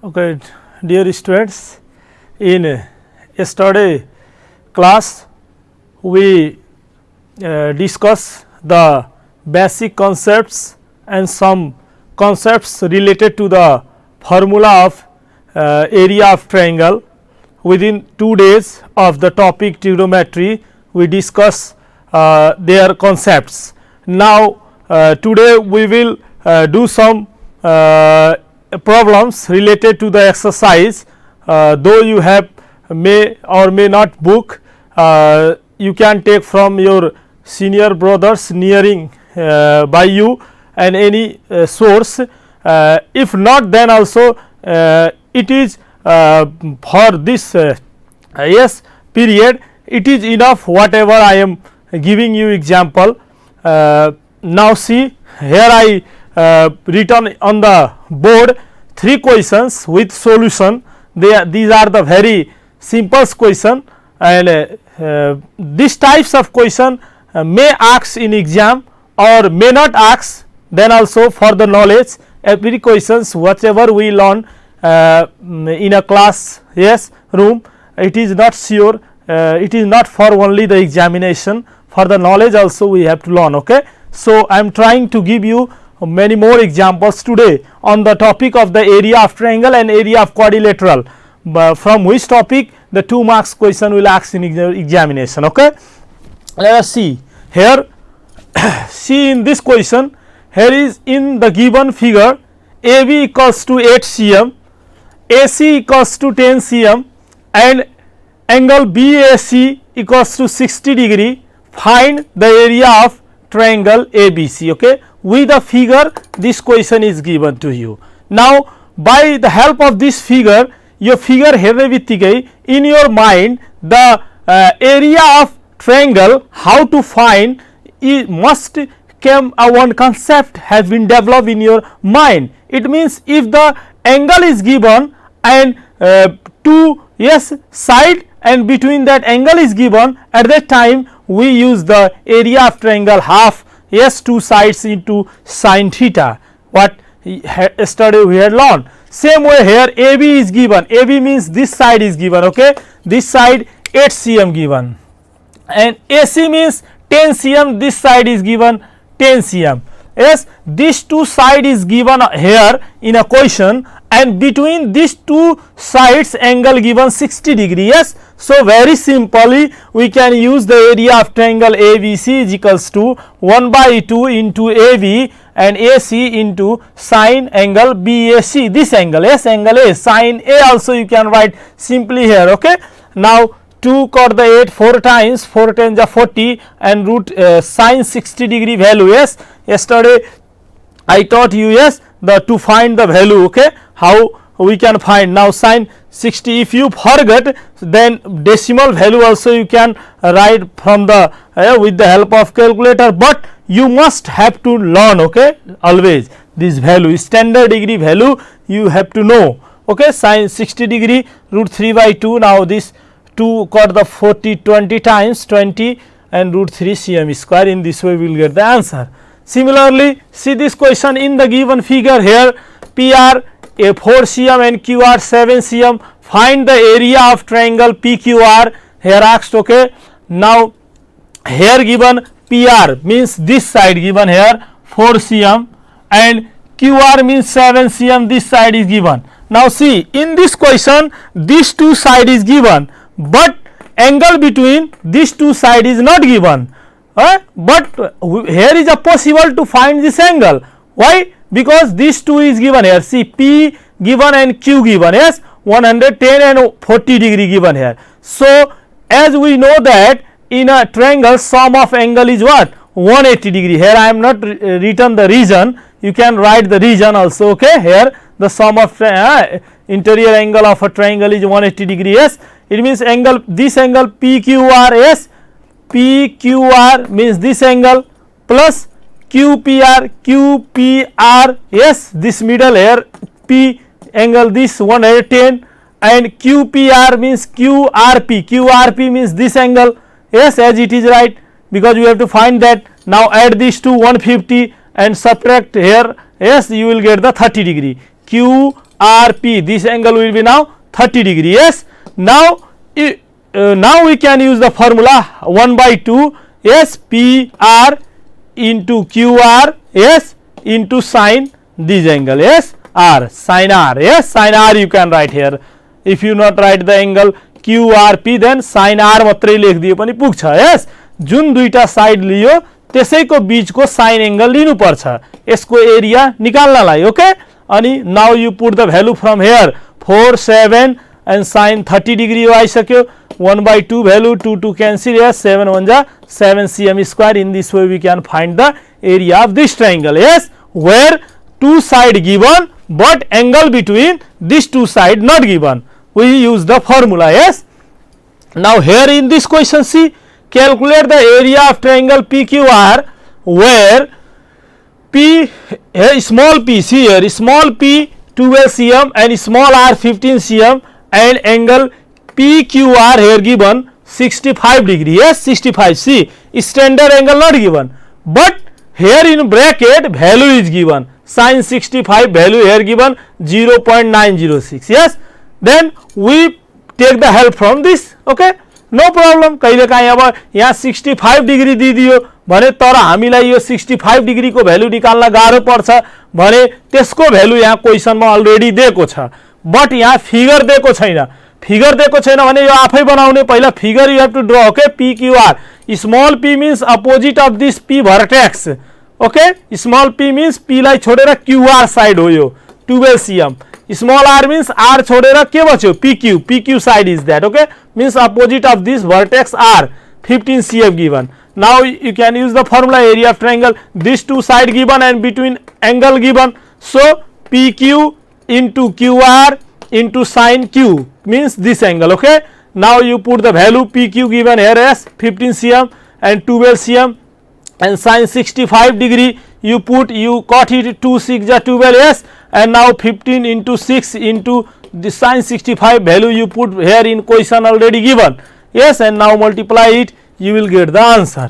Okay, dear students, in yesterday class we discuss the basic concepts and some concepts related to the formula of area of triangle. Within 2 days of the topic trigonometry, we discuss their concepts. Now, today we will do some problems related to the exercise. Though you have may or may not book, you can take from your senior brothers nearing by you and any source. If not, then also it is for this period, it is enough whatever I am giving you example. Now see, here I written on the board 3 questions with solution. These are the very simple question, and these types of question may ask in exam or may not ask. Then also for the knowledge, every questions whatever we learn in a class room, it is not sure, it is not for only the examination, for the knowledge also we have to learn. Okay. So, I am trying to give you many more examples today on the topic of the area of triangle and area of quadrilateral, from which topic the 2 marks question will ask in examination. Okay. Let us see here. See, in this question, here is in the given figure, AB equals to 8 cm, AC equals to 10 cm and angle BAC equals to 60 degree. Find the area of triangle ABC. Okay. With a figure, this question is given to you. Now, by the help of this figure, your figure in your mind the area of triangle, how to find, it must come one concept has been developed in your mind. It means if the angle is given and 2 side and between that angle is given, at that time we use the area of triangle half 2 sides into sin theta, what yesterday we had learned. Same way here AB is given, AB means this side is given, okay, this side 8 cm given, and AC means 10 cm, this side is given 10 cm. Yes, this 2 side is given here in a question, and between these 2 sides angle given 60 degree. Yes, so very simply we can use the area of triangle ABC is equals to 1 by 2 into AB and AC into sine angle BAC, this angle, yes, angle A, sine A also you can write simply here. Okay. Now 2 cot the 8 4 times, 4 10 is 40 and root sine 60 degree value. Yes, yesterday I taught you to find the value. Okay, how we can find. Now sine 60, if you forget, then decimal value also you can write from the with the help of calculator, but you must have to learn. Okay, always this value, standard degree value you have to know. Okay, sine 60 degree root 3 by 2. Now this 2 cot the 40 20 times 20 and root 3 cm square. In this way we will get the answer. Similarly, see this question in the given figure here, PR 4 cm and QR 7 cm. Find the area of triangle PQR here asked. Okay. Now here given PR means this side given here 4 cm and QR means 7 cm, this side is given. Now see, in this question this 2 side is given, but angle between these 2 side is not given. But here is a possible to find this angle. Why? Because this 2 is given here. See, P given and Q given. Yes, 110 and 40 degree given here. So as we know that in a triangle sum of angle is what? 180 degree. Here I am not written the region. You can write the region also. Okay, here the sum of interior angle of a triangle is 180 degree. Yes, it means angle, this angle PQR. Yes, PQR means this angle plus QPR, QPR, yes, this middle here P angle this 110 and QPR means QRP, QRP means this angle. Yes, as it is right, because you have to find that. Now add these two 150 and subtract here, yes, you will get the 30 degree. Q QRP. This angle will be now 30 degree. Yes. Now, now we can use the formula 1 by 2. Yes, PR into QR. Yes, into sine this angle. Yes, R, sine R. Yes, sine R you can write here. If you not write the angle QRP, then sine R मात्रै लेख दिए पनि पुग्छ. Yes, जुन दुईटा side लियो त्यसैको बीचको sign angle लिनु पर्छ यसको एरिया निकाल्नलाई. ओके, अनि now you put the value from here 4 7 and sin 30 degree यो आइसक्यो. 1 by 2 value 2 2 cancel. Yes, 7 1 ja 7 cm square. In this way we can find the area of this triangle. Yes, where two side given but angle between these two side not given. We use the formula. Yes, now here in this question, see, calculate the area of triangle PQR where P, here small p, see here small p 12 cm and small r 15 cm and angle PQR here given 65 degree. Yes, 65. See, standard angle not given, but here in bracket value is given. Sin 65 value here given 0.906. Yes, then we take the help from this. Okay, no problem. कहिले काहीँ अब यहाँ 65 degree दिदियो भने तर हामीलाई यो 65 degree को value निकाल्न गाह्रो पर्छ भने त्यसको भ्यालु यहाँ क्वेशनमा अलरेडी दिएको छ, बट यहाँ फिगर दिएको छैन. फिगर दिएको छैन भने यो आफै बनाउने. पहिला figure you have to draw. Okay, PQR, small p means opposite of this p vertex. Okay, small p means p लाई छोडेर QR साइड हो यो 12 cm. स्मॉल r मीन्स r छोडेर के बच्यो PQ side is that. Okay, means opposite of this vertex r 15 cm given. Now you can use the formula area of triangle. These two side given and between angle given. So PQ into QR into sin Q means this angle. Okay, now you put the value PQ given here as 15 cm and 12 cm and sin 65 degree you put, you cut it 2 6 ja 12. Yes, and now 15 into 6 into the sin 65 value you put here in question already given. Yes, and now multiply it, you will get the answer.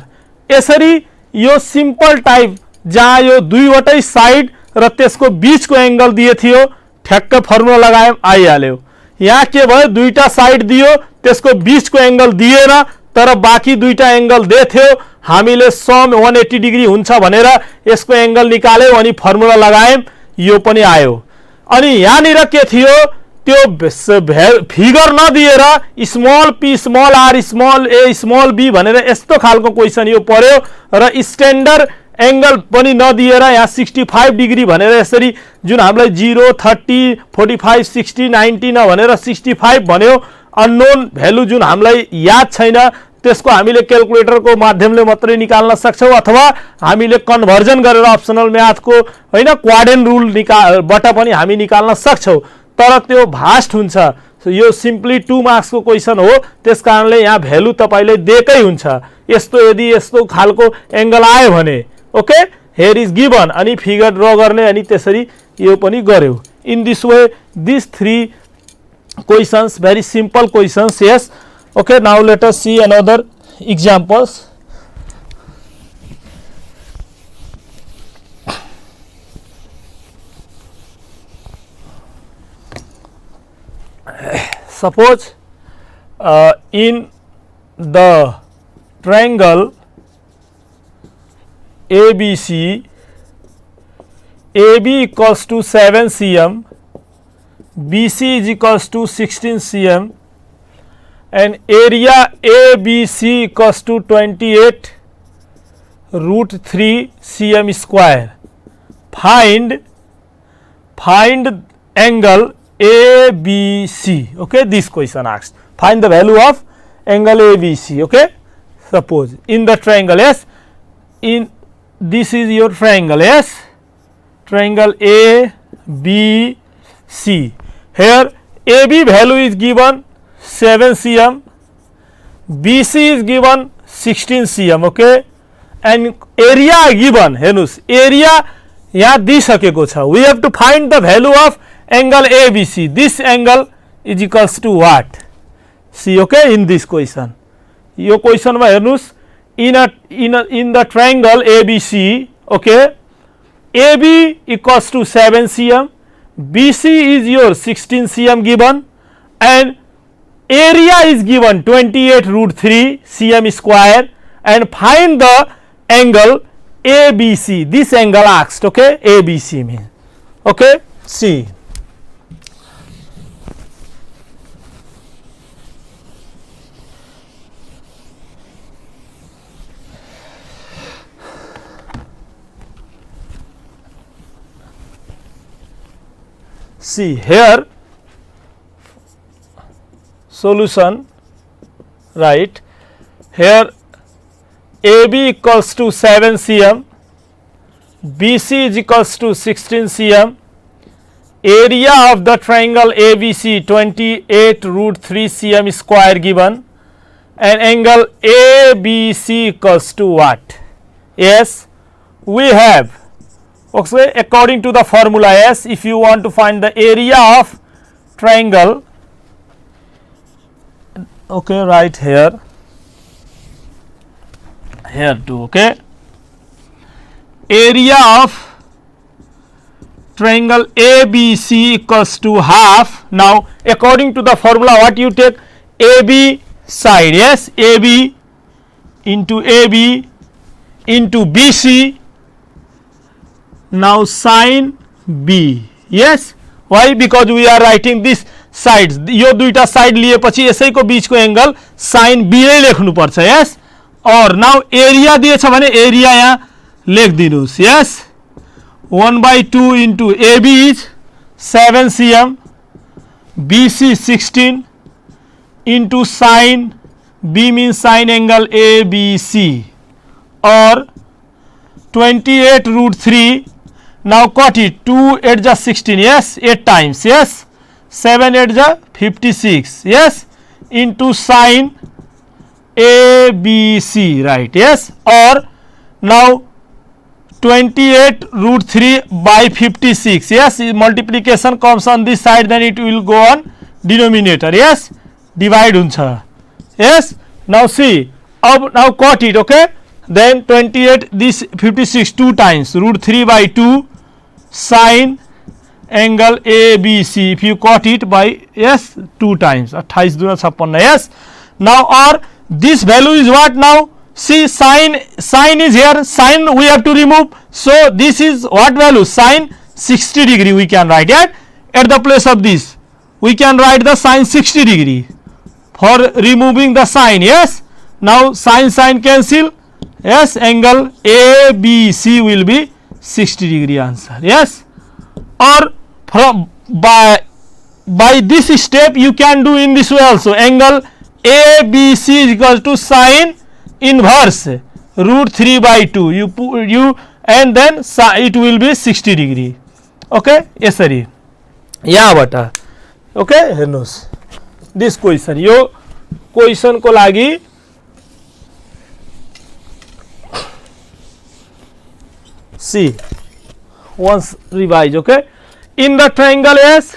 यसरी यो simple type जहाँ यो दुईवटै side र त्यसको बीचको angle दिए थियो ठ्याक्क formula लगायौं आइहाल्यो. यहाँ के भयो, दुईटा साइड दियो त्यसको बीचको एंगल दिएन तर बाँकी दुईटा एंगल दिएको हामीले सम 180 डिग्री हुन्छ भनेर यसको एंगल निकाल्यौं अनि फर्मुला लगायौं, यो पनि आयो. अनि यहाँनिर के थियो, त्यो फिगर नदिएर small p small r small a small b भनेर यस्तो खालको क्वेशन यो पर्यो र स्ट्यान्डर्ड एंगल पनि नदिएर यहाँ 65 डिग्री भनेर यसरी जुन हामीलाई 0 30 45 60 90 नभनेर 65 भन्यो. अननोन भ्यालु जुन हामीलाई याद छैन त्यसको हामीले क्याल्कुलेटरको माध्यमले मात्रै निकाल्न सक्छौं अथवा हामीले कन्भर्जन गरेर अप्सनल म्याथको हैन क्वाड्रेन्ट रुल बाट पनि हामी निकाल्न सक्छौं, तर त्यो भास्ट हुन्छ. यो सिम्पली 2 मार्क्स को क्वेशन हो, त्यसकारणले यहाँ भ्यालु तपाईले दिएकै हुन्छ. यस्तो यदि यस्तो खालको एंगल आयो भने ओके हियर इज गिवन अनि फिगर ड्र गर्ने अनि त्यसरी यो पनि गर्यो. इन this way this 3 questions, very simple questions. Yes, okay, now let us see another examples. Suppose in the triangle ABC, AB equals to 7 cm, BC is equals to 16 cm and area ABC equals to 28 root 3 cm square. Find angle ABC. Okay, this question asks find the value of angle ABC. Okay, suppose in the triangle, yes, in this is your triangle, yes, triangle ABC. Here AB value is given 7 cm, BC is given 16 cm. Okay, and area given, हेर्नुस् area यहाँ दिइसकेको छ. We have to find the value of angle ABC. This angle is equals to what? See, okay, in this question, yo question मा हेर्नुस् in the triangle ABC, okay, AB equals to 7 cm, BC is your 16 cm given and area is given 28 root 3 cm square, and find the angle ABC. This angle asked, okay, ABC means, okay. See, here solution, right? Here AB equals to 7 cm, BC is equals to 16 cm, area of the triangle ABC 28 root 3 cm square given, and angle ABC equals to what? Yes, we have, okay, according to the formula S, if you want to find the area of triangle, okay, right here too, okay, area of triangle ABC equals to half. Now according to the formula, what you take? AB side, yes, AB into BC, now sin B, yes. Why? Because we are writing this sides, यो दुईटा side लिएपछि यसैको बीचको angle sin B नै लेख्नु पर्छ, yes. और now area दिएछ भने area यहाँ लेखिदिनुस्, yes. 1/2 into AB is 7 cm, BC 16 into sin B means sin angle ABC, or 28 root 3. Now cut it, 2 8 जा 16, yes, 8 times, yes, 7 8 जा 56, yes, into sin ABC, right, yes. Or now 28 root 3 by 56, yes, multiplication comes on this side, then it will go on denominator, yes, divide huncha, yes. Now see, now cut it, okay, then 28 this 56 2 times, root 3 by 2 sin angle ABC, if you cut it by, yes, 2 times, 28 दूना 56, yes. Now or this value is what? Now see, sin is here, sin we have to remove, so this is what value? Sin 60 degree we can write it. At the place of this we can write the sin 60 degree for removing the sin, yes. Now sin cancel, yes, angle ABC will be 60 degree answer, yes. Or from by this step you can do in this way also, angle ABC is equal to sin inverse root 3 by 2, you and then it will be 60 degree, okay. यसरी यहाँबाट, okay, हेर्नुस् this question, yo question को लागि see once revise, okay. In the triangle S,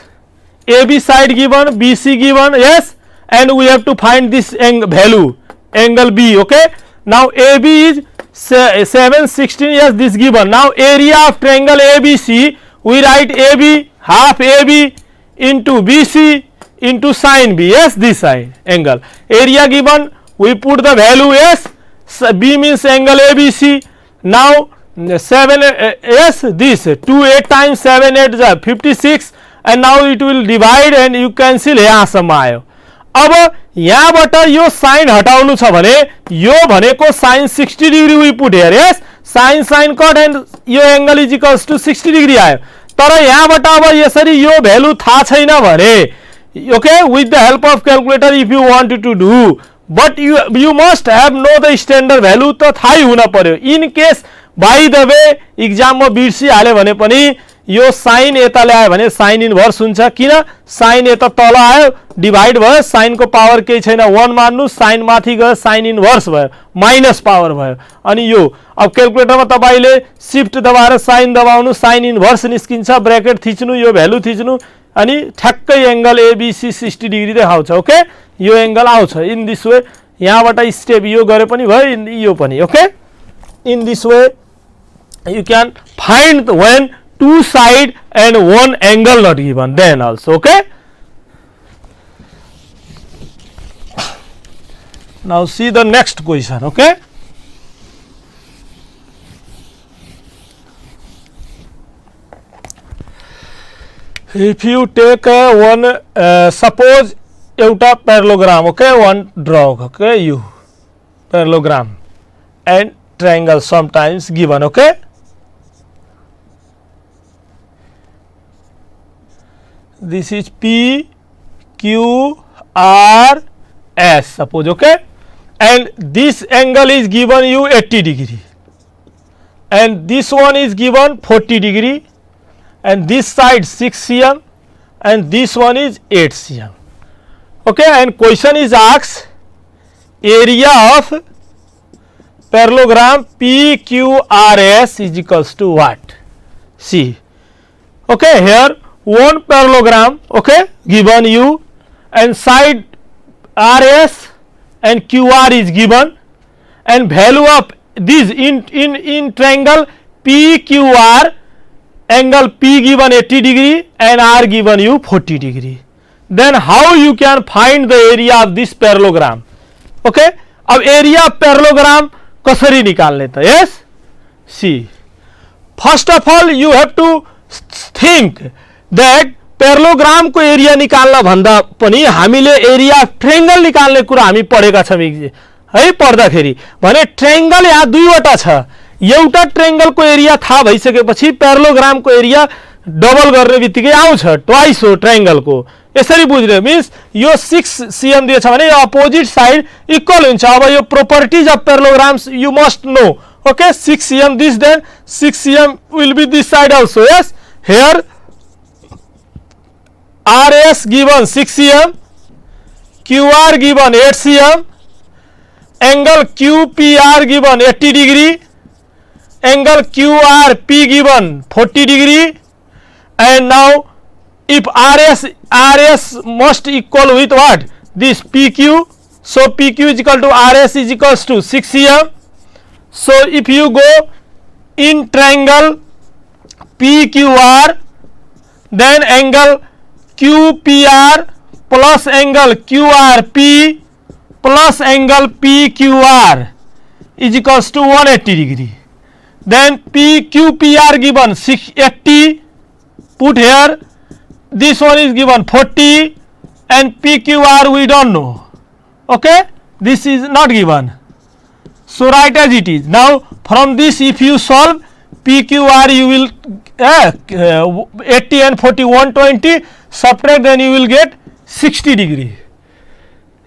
AB side given, BC given, yes, and we have to find this value, angle B, okay. Now AB is 7 16, yes, this given. Now area of triangle ABC, we write AB half AB into BC into sin B, yes, this side angle. Area given, we put the value, yes, B means angle ABC. Now 7 yes, this 2 8 times 7 8 is 56, and now it will divide and you cancel, यहाँसम्म आयो. अब यहाँबाट yo sign हटाउनु छ भने यो भनेको sin 60 degree we put here, yes, sin cot and यो angle is equals to 60 degree आयो. तर यहाँबाट अब यसरी यो भ्यालु थाहा छैन भने, okay, with the help of calculator if you want to do, but you must have know the standard value त थाहै हुन पर्यो. in case by the way exam मा बिर्सी हाले भने पनि यो साइन यता ल्यायो भने साइन इन्भर्स हुन्छ, किन साइन यता तल आयो डिभाइड भयो, साइन को पावर केही छैन 1 मान्नु, साइन माथि गयो साइन इन्भर्स भयो माइनस पावर भयो. अनि यो अब क्याल्कुलेटरमा तपाईले शिफ्ट दबाएर साइन दबाउनु, साइन इन्भर्स निस्किन्छ, ब्र्याकेट थिच्नु, यो भ्यालु थिच्नु, अनि ठ्याक्कै एंगल ABC 60 डिग्री देखाउँछ, ओके. यो एंगल आउँछ इन दिस वे. यहाँबाट स्टेप यो गरे पनि भयो, यो पनि, okay. In this way you can find when two side and one angle not given then also. Okay, now see the next question. Okay, if you take one suppose एउटा parallelogram, okay, one draw, okay, you parallelogram and triangle sometimes given. Okay, this is P Q R S suppose. Okay, and this angle is given you 80 degree and this one is given 40 degree and this side 6 cm and this one is 8 cm. Okay, and question is asked area of parallelogram PQRS is equals to what? See, okay, here one parallelogram, okay, given you and side RS and QR is given and value of this in triangle PQR, angle P given 80 degree and R given you 40 degree. Then how you can find the area of this parallelogram? Okay, अब area of parallelogram कसरी निकाल्ने त? Yes, see, first of all you have to think that parallelogram को area निकाल्न भन्दा पनि हामीले area of triangle निकाल्ने कुरा हामी पढेका छौं है पढ्दाखेरि। भने ट्रायंगल यहाँ दुईवटा छ, एउटा ट्रायंगल को एरिया थाहा भइसकेपछि प्यारालोग्राम को एरिया डबल गर्ने बित्तिकै आउँछ, ट्वाइस हो ट्रायंगल को। यसरी बुझ्नु मिन्स यो 6 cm दिएछ भने यो अपोजिट साइड इक्वल हुन्छ। अब यो properties of parallelograms you must know. Okay, 6 cm this, then 6 cm will be this side also. Yes, here RS given 6 cm, QR given 8 cm, angle QPR given 80 degree, angle QRP given 40 degree, and now if RS must equal with what? This PQ. So PQ is equal to RS is equals to 6 cm. So if you go in triangle PQR, then angle QPR plus angle QRP plus angle PQR is equals to 180 degree. Then PQPR given 680, put here, this one is given 40 and PQR we don't know. Okay, this is not given, so write as it is. Now from this if you solve PQR, you will 80 and 40 120, subtract, then you will get 60 degree.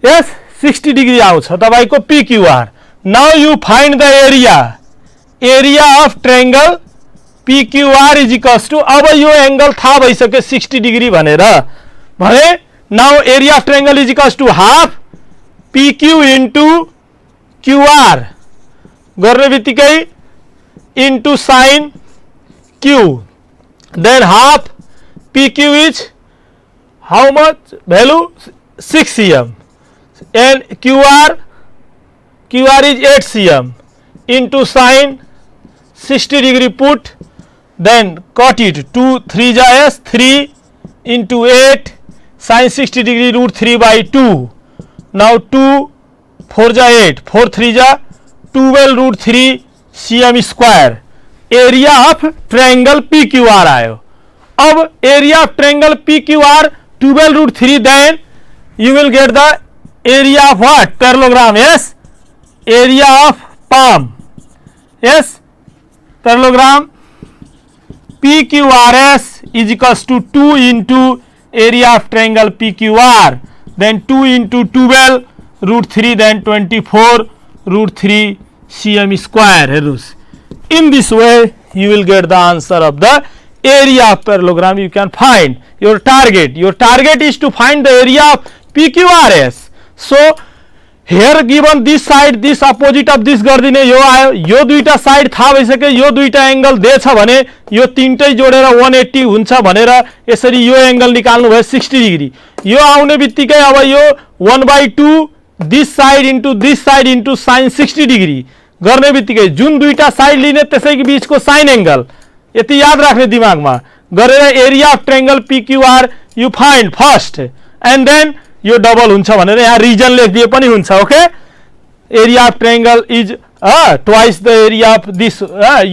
Yes, 60 degree आउँछ तपाईको PQR. Now you find the area of triangle PQR is equals to, अब यो angle थाहा भइसक्यो 60 degree भनेर भने, now area of triangle is equals to half PQ into QR गर्ने बित्तिकै into sin Q, then half PQ is how much value? 6 cm, and QR is 8 cm into sin 60 degree, put, then cut it, 2 3 is 3 into 8 sin 60 degree root 3 by 2. Now 2 4 8, 4 3 12 root 3 cm square. Area of triangle PQR आयो। अब area of triangle PQR 12 root 3, then you will get the area of what? Parallelogram. Yes, area of palm. Yes, parallelogram PQRS is equals to 2 into area of triangle PQR, then 2 into 12 root 3, then 24 root 3 cm square. In this way you will get the answer of the area of parallelogram. You can find your target. Your target is to find the area of PQRS. So here given this side, this opposite of this गर्दिने यो आयो, यो दुईटा side थाहा भइसक्यो, यो दुईटा angle दिएछ भने यो तीनटै जोडेर 180 हुन्छ भनेर यसरी यो एंगल निकाल्नु भयो 60 डिग्री। यो आउने बित्तिकै अब यो 1/2 this side into sin 60 degree गर्ने बित्तिकै जुन दुईटा साइड लिने त्यसैको बीचको साइन एंगल यति याद राख्ने दिमागमा गरेर area of triangle PQR you find first and then यो डबल हुन्छ भनेर यहाँ रिजन लेखिदिए पनि हुन्छ okay area of triangle is twice the area of this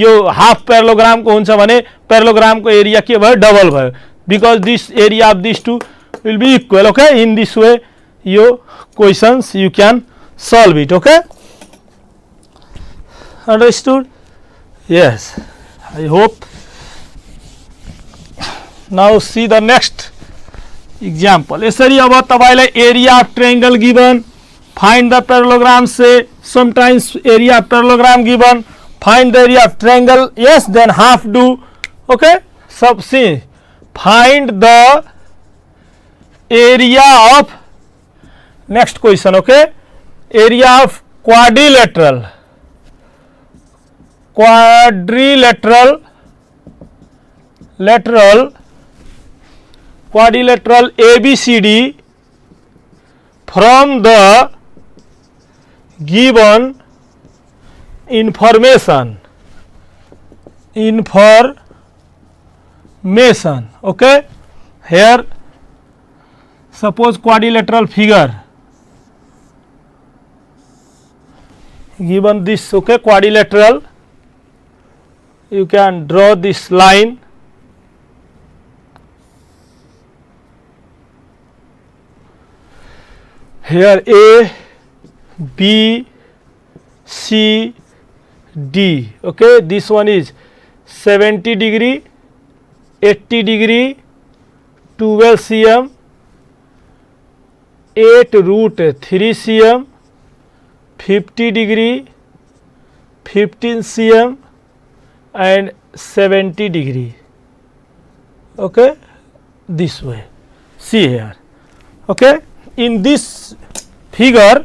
यो हाफ पैरेललोग्राम को हुन्छ भने पैरेललोग्राम को एरिया के भयो डबल भयो because this area of this two will be equal okay in this way यो questions you can solve it okay understood yes I hope now see the next example यसरी अब तपाईलाई area of triangle given find the parallelogram say sometimes area of parallelogram given find the area of triangle yes then half do okay sub see find the area of next question okay area of quadrilateral ABCD from the given information okay here suppose quadrilateral figure given this okay quadrilateral you can draw this line here A B C D okay this one is 70 degree 80 degree 12 cm 8 root 3 cm 50 degree 15 cm and 70 degree okay this way see here okay in this figure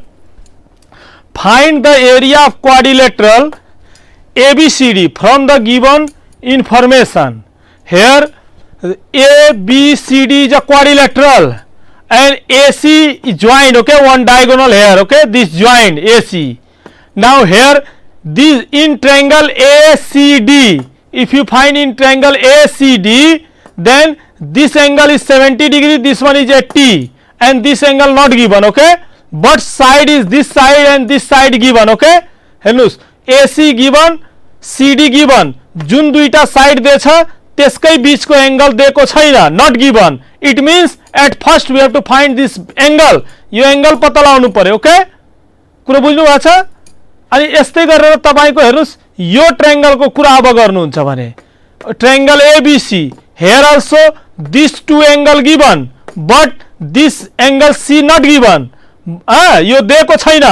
find the area of quadrilateral ABCD from the given information here ABCD is a quadrilateral and AC is joined okay one diagonal here okay this joined AC now here this in triangle ACD if you find in triangle ACD then this angle is 70 degree this one is 80 and this angle not given okay but side is this side and this side given okay हेर्नुस् AC given CD given जुन दुईटा side दिएछ त्यसकै बीचको angle दिएको छैन not given it means at first we have to find this angle yo angle पत्ता लगाउनु पर्यो okay कुरा बुझ्नु भएको छ अनि यस्तै गरेर तपाईको हेर्नुस् यो ट्रायंगल को कुरा अब गर्नुहुन्छ भने triangle ABC here also these two angle given but this angle C not given यो दिएको छैन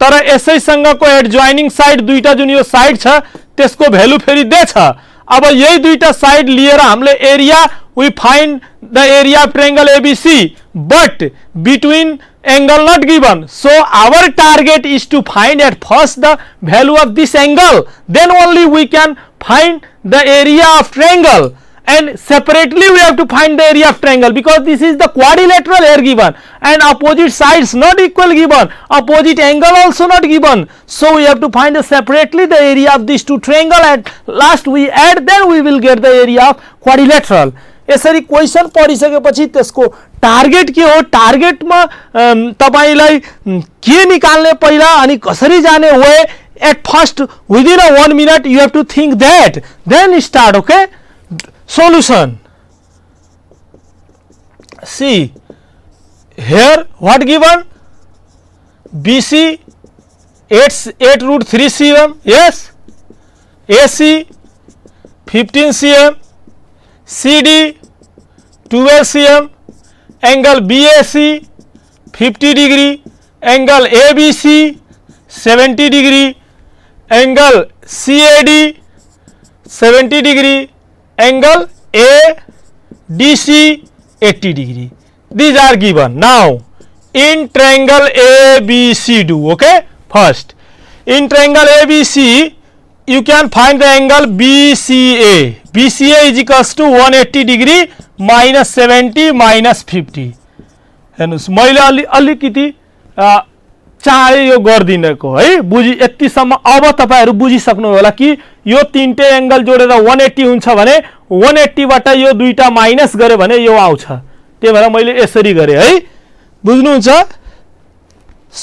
तर यसैसँगको एडजॉइनिङ साइड दुईटा जुन यो साइड छ त्यसको भ्यालु फेरि दिएछ अब यही दुईटा साइड लिएर हामीले area we find the area of triangle ABC but between angle not given so our target is to find at first the value of this angle then only we can find the area of triangle and separately we have to find the area of triangle because this is the quadrilateral here given and opposite sides not equal given opposite angle also not given so we have to find separately the area of these two triangle and last we add then we will get the area of quadrilateral यसरी question पढिसकेपछि त्यसको target के हो टार्गेटमा तपाईलाई के निकाल्ने पहिला अनि कसरी जाने वे at first within a 1 minute you have to think that then start okay solution see here what given BC 8 root 3 cm yes AC 15 cm CD 12 cm angle BAC 50 degree angle ABC 70 degree angle CAD 70 degree angle ADC 80 degree these are given now in triangle ABC do okay first in triangle ABC you can find the angle BCA BCA is equals to 180 degree minus 70 minus 50 हेर्नुस् मैले अलिकति चाहे यो गर्दिनको है बुझी यतिसम्म अब तपाईहरु बुझिसक्नु होला कि यो तीनटै एंगल जोडेर 180 हुन्छ भने 180 बाट यो दुईटा माइनस गरे भने यो आउँछ त्यही भएर मैले यसरी गरे है बुझ्नुहुन्छ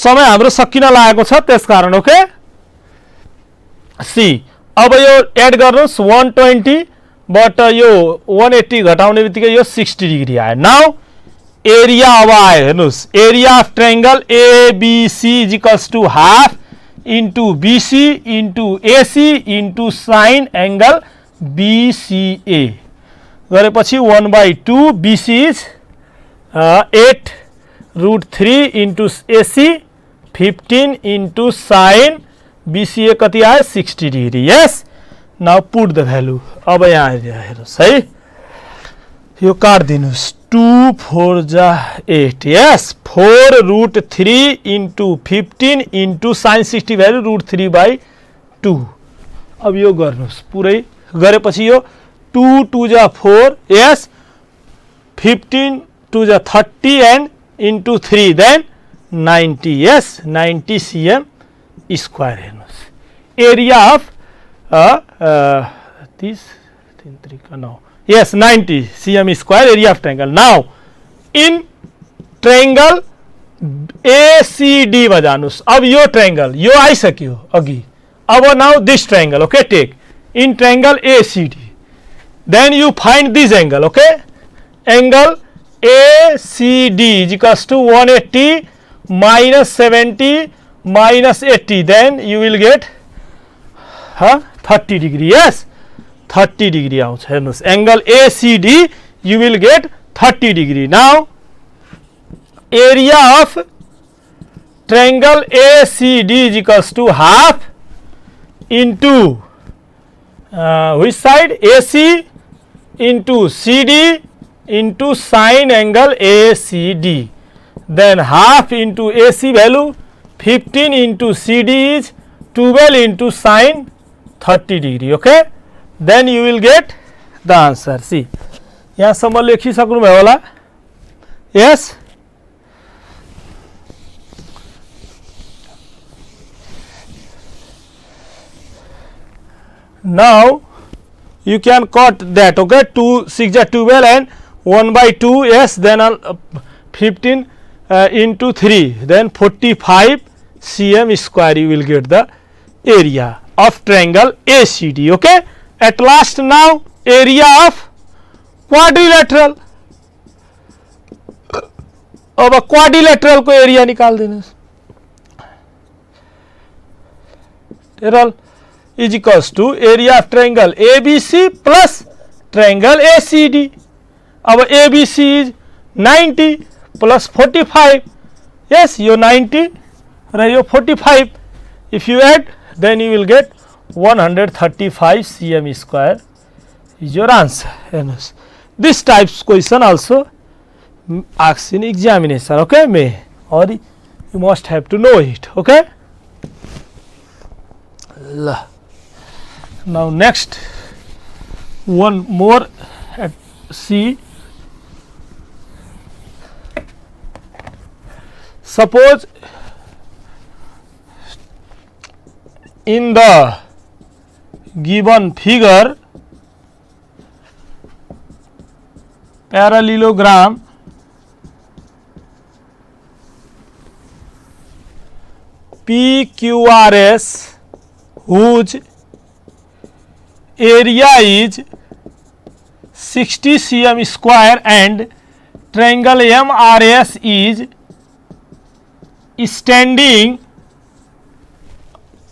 समय हाम्रो सकिन लागेको छ त्यसकारण ओके सी अब यो एड गर्नुस् 120 बाट यो 180 घटाउने बित्तिकै यो 60 डिग्री आयो नाउ एरिया अब आयो हेर्नुस् area of triangle ABC is equals to half into BC into AC into sine angle BCA गरेपछि 1/2 BC is 8 √3 into AC 15 into sine BCA कति आयो 60 degree yes now put the value अब यहाँ हेर्नुस् है यो काट दिनुस् 2 4 जा 8 yes 4 √3 into 15 into sign 60 value √3/2 अब यो गर्नुस् पुरै गरेपछि यो 2 2 जा 4 यस 15 2 जा 30 and into 3 then 90 yes 90 cm square हेर्नुस् area of 30 3 3 9 yes 90 cm square area of triangle now in triangle ACD मा जानुस् अब यो ट्रायंगल यो आइसक्यो अघि अब now this triangle okay take in triangle ACD then you find this angle okay angle ACD is equals to 180 minus 70 minus 80 then you will get 30 degree yes 30 degree आउँछ हेर्नुस् angle ACD you will get 30 degree now area of triangle ACD is equals to half into which side AC into CD into sine angle ACD then half into AC value 15 into CD is 12 into sine 30 degree okay then you will get the answer see यहाँ सम्म लेखिसक्नु भयो होला yes now you can cut that okay 2 6 ja 12 and 1/2 yes then 15 into 3 then 45 cm square you will get the area of triangle ACD okay at last now area of quadrilateral अब quadrilateral को area निकाल दिनुस् lateral is equals to area of triangle ABC plus triangle ACD अब ABC is 90 plus 45 yes yo 90 raw yo 45 if you add then you will get 135 cm square is your answer heर्नुस् this types question also asked in examination okay may or you must have to know it okay now next one more at C suppose in the given figure parallelogram PQRS whose area is 60 cm square and triangle MRS is standing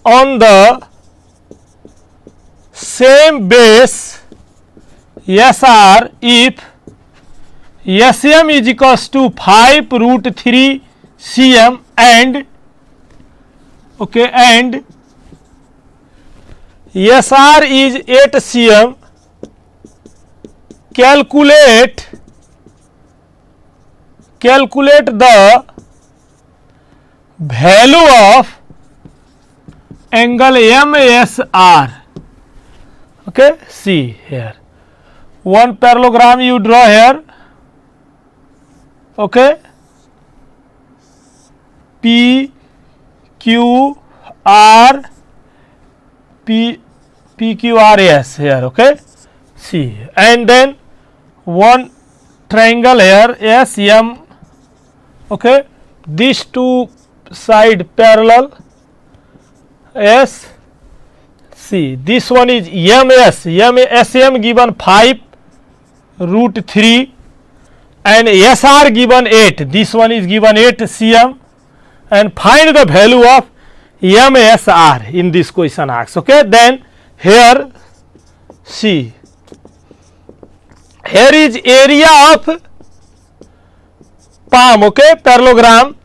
on the same base SR if SM is equals to 5 √3 cm and okay and SR is 8 cm calculate the value of angle MSR okay see here one parallelogram you draw here okay P Q R P Q R S here, okay. See, and then one triangle here S M, okay. These two side parallel S. See, this one is SM given 5 root 3 and SR given 8. This one is given 8 cm, and find the value of MSR in this question asked. Okay, then here see, here is area of palm, okay, parallelogram.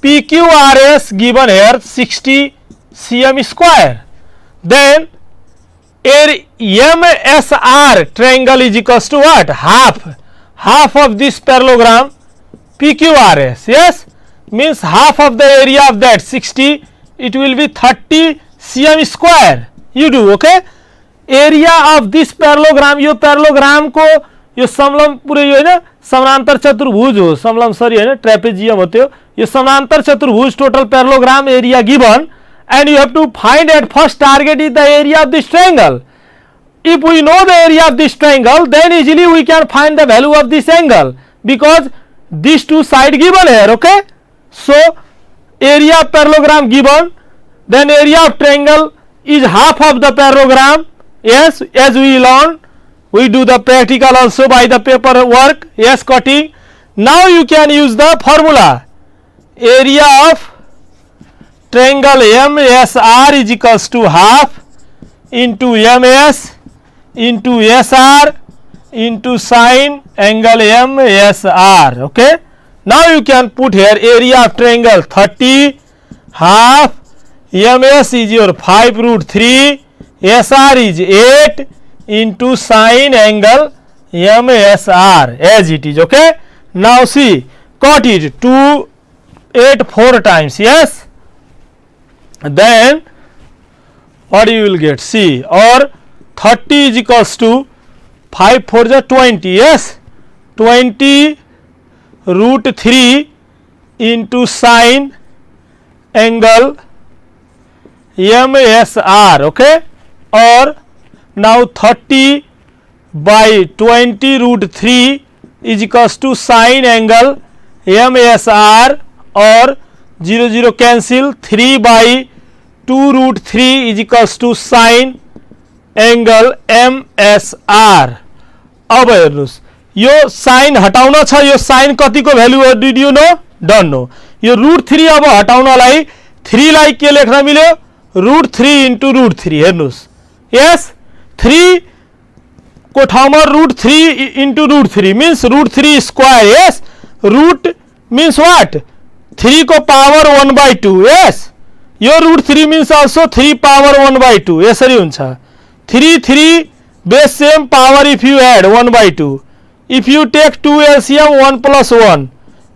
PQRS given here 60 cm square. Then MSR triangle is equals to what? Half of this parallelogram PQRS. Yes, means half of the area of that 60, it will be 30 cm square. You do, okay. Area of this parallelogram, yo parallelogram को यो समलम पूरे यो है ना समानांतर चतुर्भुज हो, समलम sorry है ना trapezium होते हो, ये समानांतर चतुर्भुज total parallelogram area given, and you have to find at first target is the area of this triangle. If we know the area of this triangle, then easily we can find the value of this angle, because these two side given here, okay. So area of parallelogram given, then area of triangle is half of the parallelogram. Yes, as we learn, we do the practical also by the paper work. Yes, cutting. Now you can use the formula. Area of triangle MSR is equals to half into MS into SR into sine angle MSR. Okay. Now you can put here area of triangle 30, half, MS is your 5 root 3, SR is 8 into sine angle MSR as it is. Okay. Now see, cut it 2, 8 4 times. Yes. Then what you will get? See, or 30 is equals to 5 4 is 20. Yes, 20 root 3 into sine angle MSR. Okay, or now 30 by 20 root 3 is equals to sine angle MSR, or 0 0 cancel, 3 by 2 root 3 is equals to sine angle MSR. अब हेर्नुस् यो sine हटाउन छ, यो sine कतिको value हो did you know? Don't know. यो root 3 अब हटाउनलाई 3 लाई के लेख्न मिल्यो? Root 3 into root 3. हेर्नुस्, यस 3 को ठाउँमा root 3 into root 3 means root 3 square. Yes, root means what? 3 को पावर 1/2. यस, यो रूट 3 means also 3 power 1/2. यसरी हुन्छ. 3 base same power if you add 1/2. If you take 2 LCM 1 plus 1,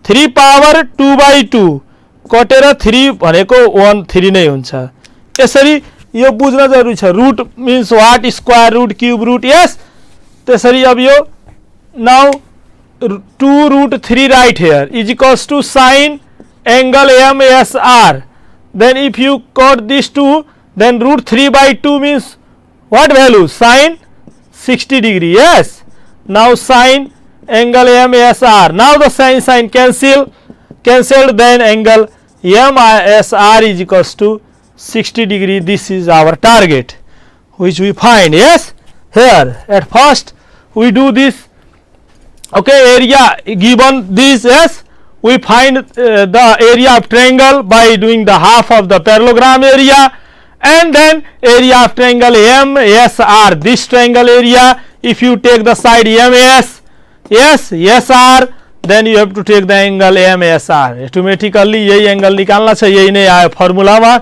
3 power 2/2 कटेर 3 भनेको 1 3 नै हुन्छ. यसरी यो बुझ्न जरुरी छ. Root means what? Square root, cube root. Yes, त्यसरी अब यो now 2 root 3 right here is equals to sine angle MSR. Then if you cut these two, then root 3/2 means what value? Sine 60 degree. Yes, now sine angle MSR. Now the sine cancelled, then angle MSR is equals to 60 degree. This is our target which we find. Yes, here at first we do this. Okay, area given this. Yes, we find the area of triangle by doing the half of the parallelogram area, and then area of triangle MSR, this triangle area. If you take the side MS, yes, SR, then you have to take the angle MSR. Automatically यही angle निकाल्न छ. यही नै आयो फर्मुलामा,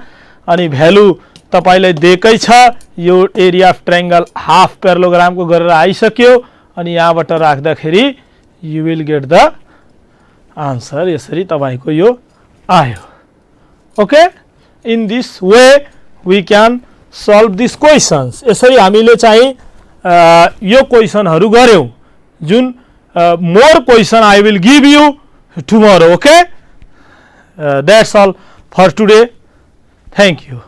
अनि value तपाईलाई दिएकै छ. यो area of triangle half प्यारालोग्राम को गरेर आइसक्यो, अनि यहाँबाट राख्दाखेरि you will get the answer. यसरी तपाईको यो आयो. Okay, in this way we can solve these questions. यसरी हामीले चाहिँ यो क्वेशनहरु गर्यौं, जुन more question I will give you tomorrow. Okay, that's all for today. Thank you.